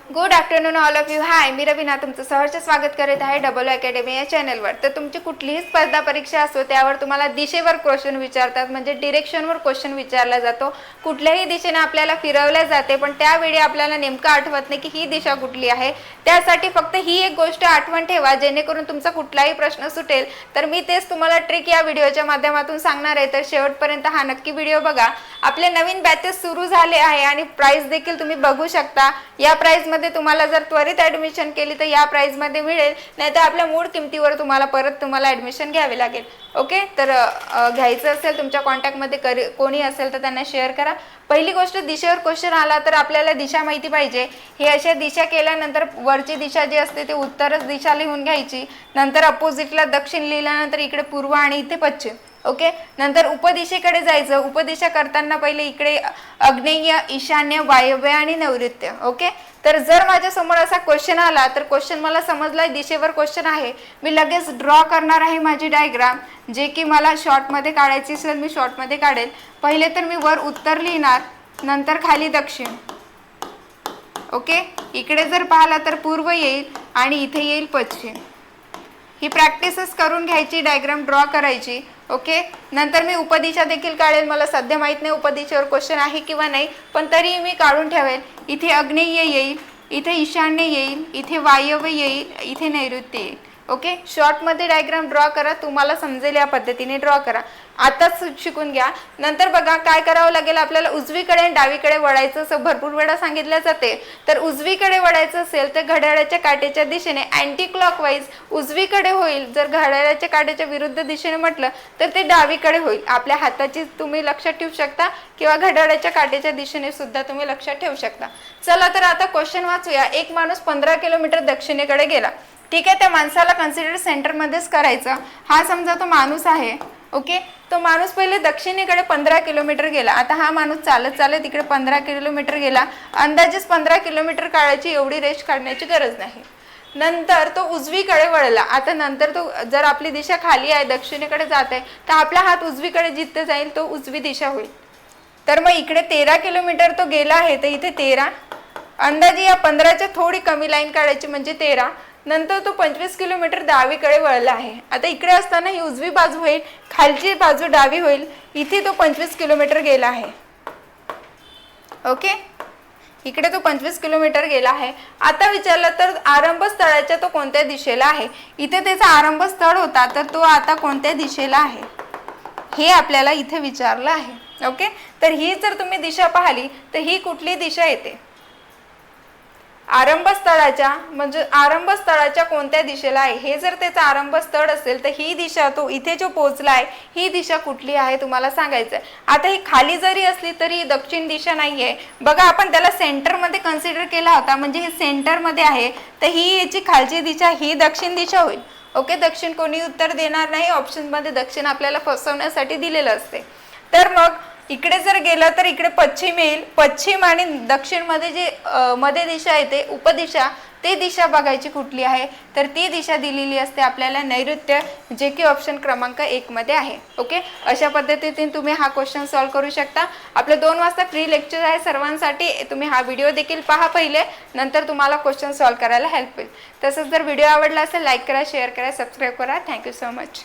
Good afternoon all of you. Hi, मी रवीना तुमचं सहर्ष स्वागत करत आहे डबल अकॅडमी या चॅनलवर. तर तुमची कुठलीही स्पर्धा परीक्षा असो त्यावर तुम्हाला दिशेवर क्वेश्चन विचारतात, म्हणजे डिरेक्शनवर क्वेश्चन विचारला जातो. कुठल्याही दिशेने आपल्याला फिरवल्या जाते, पण त्यावेळी आपल्याला नेमकं आठवत नाही की ही दिशा कुठली आहे. त्यासाठी फक्त ही एक गोष्ट आठवण ठेवा, जेणेकरून तुमचा कुठलाही प्रश्न सुटेल. तर मी तेच तुम्हाला ट्रिक या व्हिडिओच्या माध्यमातून सांगणार आहे, तर शेवटपर्यंत हा नक्की व्हिडिओ बघा. आपले नवीन बॅचेस सुरू झाले आहे आणि प्राइस देखील तुम्ही बघू शकता. या प्राइस मध्ये तुम्हाला जर त्वरित ऍडमिशन केली तर या प्राइस मध्ये मिळेल, नाहीतर आपल्या मूळ किमतीवर तुम्हाला ऍडमिशन घ्यावे लागेल. ओके, तर घ्यायचं असेल तुमच्या कॉन्टॅक्ट मध्ये कोणी असेल तर त्यांना शेअर करा. पहिली गोष्ट, दिशेवर क्वेश्चन आला तर आपल्याला दिशा माहिती पाहिजे. हे अशा दिशा केल्यानंतर वरची दिशा जी असते ते उत्तरच दिशा लिहून घ्यायची. नंतर अपोजिटला दक्षिण लिहिल्यानंतर इकडे पूर्व आणि इथे पश्चिम. ओके, नंतर उपदिशेकडे जायचं. उपदिशा करताना पहिले इकडे आग्नेय, ईशान्य, वायव्य आणि नैऋत्य. ओके, तर जर माझ्या समोर असा क्वेश्चन आला तर क्वेश्चन मला समजलाय दिशेवर क्वेश्चन आहे, मी लगेच ड्रॉ करणार आहे माझी डायग्राम, जे की मला शॉर्टमध्ये काढायची असेल मी शॉर्टमध्ये काढेल. पहिले तर मी वर उत्तर लिहिणार, नंतर खाली दक्षिण. ओके, इकडे जर पाहिला तर पूर्व येईल आणि इथे येईल पश्चिम. ही प्रॅक्टिसच करून घ्यायची, डायग्राम ड्रॉ करायची. ओके, नंतर मी उपदिशा देखील काढेल. मला सध्या माहित नाही उपदिशेवर क्वेश्चन आहे किंवा नाही, पण तरी मी काढून ठेवेल. इथे आग्नेय येईल, इथे ईशान्य येईल, इथे वायव्य येईल, इथे नैऋत्य येईल. ओके, शॉर्टमध्ये डायग्राम ड्रॉ करा, तुम्हाला समजेल या पद्धतीने ड्रॉ करा. आताच शिकून घ्या. नंतर बघा काय करावं लागेल, आपल्याला उजवीकडे आणि डावीकडे वळायचं असं भरपूर वेळा सांगितलं जाते. तर उजवीकडे वळायचं असेल तर घड्याळाच्या काट्याच्या दिशेने अँटी क्लॉकवाईज उजवीकडे होईल. जर घड्याळाच्या काट्याच्या विरुद्ध दिशेने म्हटलं तर ते डावीकडे होईल. आपल्या हाताची तुम्ही लक्षात ठेवू शकता किंवा घड्याळाच्या काट्याच्या दिशेने सुद्धा तुम्ही लक्षात ठेवू शकता. चला तर आता क्वेश्चन वाचूया. एक माणूस 15 किलोमीटर दक्षिणेकडे गेला. ठीक आहे, त्या माणसाला कन्सिडर सेंटरमध्येच करायचं. हा समजा तो माणूस आहे. ओके, तो माणूस पहिले दक्षिणेकडे 15 किलोमीटर गेला. आता हा माणूस चालत चालत इकडे 15 किलोमीटर गेला. अंदाजेच 15 किलोमीटर काढायची, एवढी रेष काढण्याची गरज नाही. नंतर तो उजवीकडे वळला. आता नंतर तो जर आपली दिशा खाली आहे, दक्षिणेकडे जात आहे, तर आपला हात उजवीकडे जिथे जाईल तो उजवी दिशा होईल. तर मग इकडे 13 किलोमीटर तो गेला आहे, तर इथे 13 अंदाजे या 15च्या थोडी कमी लाईन काढायची म्हणजे 13. नंतर तो 25 किलोमीटर डावीकडे वळला आहे. आता इकडे असताना ही उजवी बाजू होईल, खालची बाजू डावी होईल. इथे तो 25 किलोमीटर गेला आहे. ओके, इकडे तो 25 किलोमीटर गेला आहे. आता विचारलं तर आरंभ स्थळाच्या तो कोणत्या दिशेला आहे. इथे त्याचा आरंभ स्थळ होता, तर तो आता कोणत्या दिशेला आहे हे आपल्याला इथे विचारलं आहे. ओके, तर ही जर तुम्ही दिशा पाहिली तर ही कुठली दिशा येते, आरंभ स्थळाच्या, म्हणजे आरंभ स्थळाच्या कोणत्या दिशेला आहे. हे जर त्याचं आरंभ स्थळ असेल तर ही दिशा, तो इथे जो पोहोचला आहे ही दिशा कुठली आहे तुम्हाला सांगायचं आहे. आता ही खाली जरी असली तरी ही दक्षिण दिशा नाहीये. बघा, आपण त्याला सेंटरमध्ये कन्सिडर केला होता, म्हणजे हे सेंटरमध्ये आहे, तर ही याची खालची दिशा ही दक्षिण दिशा होईल. ओके, दक्षिण कोणी उत्तर देणार नाही. ऑप्शनमध्ये दक्षिण आपल्याला फसवण्यासाठी दिलेलं असते. तर मग इकडे जर गेलं तर इकडे पश्चिम येईल. पश्चिम आणि दक्षिण मध्ये जे मध्ये दिशा येते उपदिशा, ते दिशा बघायची कुठली आहे, तर ती दिशा दिलेली असते आपल्याला नैऋत्य, जे की ऑप्शन क्रमांक 1 मध्ये आहे. ओके, अशा पद्धतीने तुम्ही हा क्वेश्चन सॉल्व्ह करू शकता. आपलं 2 वाजता फ्री लेक्चर आहे सर्वांसाठी. तुम्ही हा व्हिडिओ देखील पहा पहिले, नंतर तुम्हाला क्वेश्चन सॉल्व्ह करायला हेल्प होईल. तसंच जर व्हिडिओ आवडला असेल लाईक करा, शेअर करा, सबस्क्राईब करा. Thank you so much.